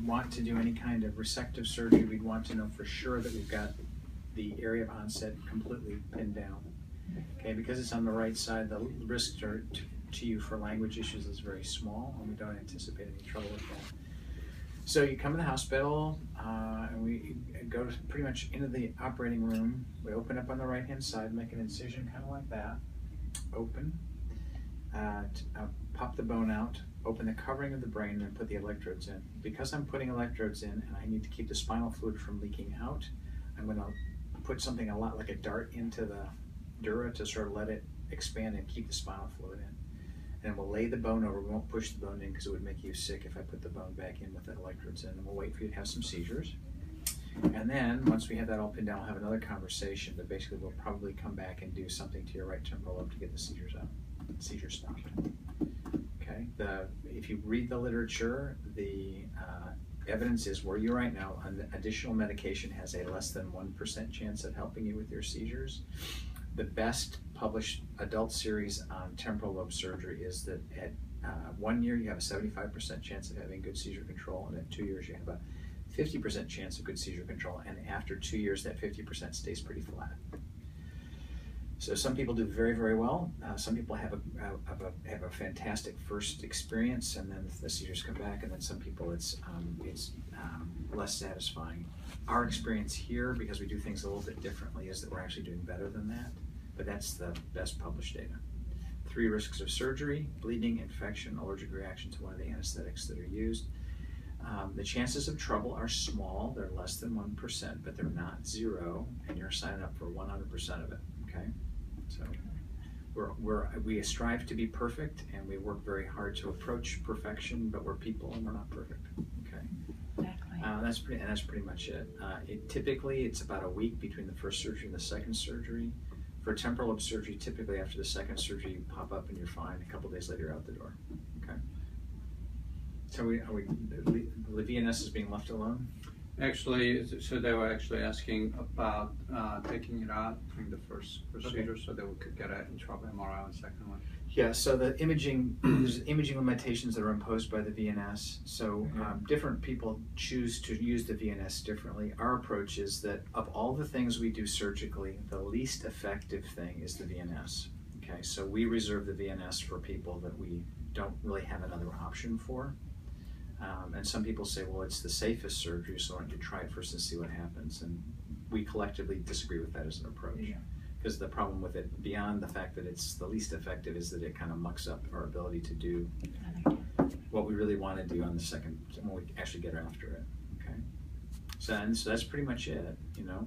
want to do any kind of resective surgery, we'd want to know for sure that we've got the area of onset completely pinned down. Okay, because it's on the right side, the risk to you for language issues is very small, and we don't anticipate any trouble with that. So you come to the hospital, and we go pretty much into the operating room. We open up on the right-hand side, make an incision kind of like that, open, pop the bone out, open the covering of the brain, and put the electrodes in. Because I'm putting electrodes in, and I need to keep the spinal fluid from leaking out, I'm going to put something a lot like a dart into the dura to sort of let it expand and keep the spinal fluid in. And we'll lay the bone over. We won't push the bone in because it would make you sick if I put the bone back in with the electrodes in. And we'll wait for you to have some seizures. And then once we have that all pinned down, we'll have another conversation. But basically, we'll probably come back and do something to your right temporal lobe to get the seizures out, seizures stopped. Okay. If you read the literature, the evidence is where you're right now. An additional medication has a less than 1% chance of helping you with your seizures. The best published adult series on temporal lobe surgery is that at 1 year you have a 75% chance of having good seizure control, and at 2 years you have a 50% chance of good seizure control, and after 2 years that 50% stays pretty flat. So some people do very, very well. Some people have a fantastic first experience, and then the seizures come back, and then some people it's less satisfying. Our experience here, because we do things a little bit differently, is that we're actually doing better than that, but that's the best published data. 3 risks of surgery: bleeding, infection, allergic reaction to one of the anesthetics that are used. The chances of trouble are small. They're less than 1%, but they're not 0, and you're signing up for 100% of it, okay? So we strive to be perfect, and we work very hard to approach perfection, but we're people and we're not perfect, okay? Exactly. That's pretty much it. Typically, it's about a week between the first surgery and the second surgery. For temporal lobe surgery, typically after the second surgery, you pop up and you're fine. A couple days later, you're out the door. Okay. So the VNS is being left alone? Actually, so they were actually asking about taking it out during the first procedure, so they could get an intraocular MRI on the second one. Yeah, so the imaging, there's imaging limitations that are imposed by the VNS. So different people choose to use the VNS differently. Our approach is that of all the things we do surgically, the least effective thing is the VNS. Okay, so we reserve the VNS for people that we don't really have another option for. And some people say, well, it's the safest surgery, so why don't you try it first and see what happens? And we collectively disagree with that as an approach. Yeah. Because the problem with it, beyond the fact that it's the least effective, is that it kind of mucks up our ability to do what we really want to do on the second, when we actually get after it. Okay, so that's pretty much it, you know.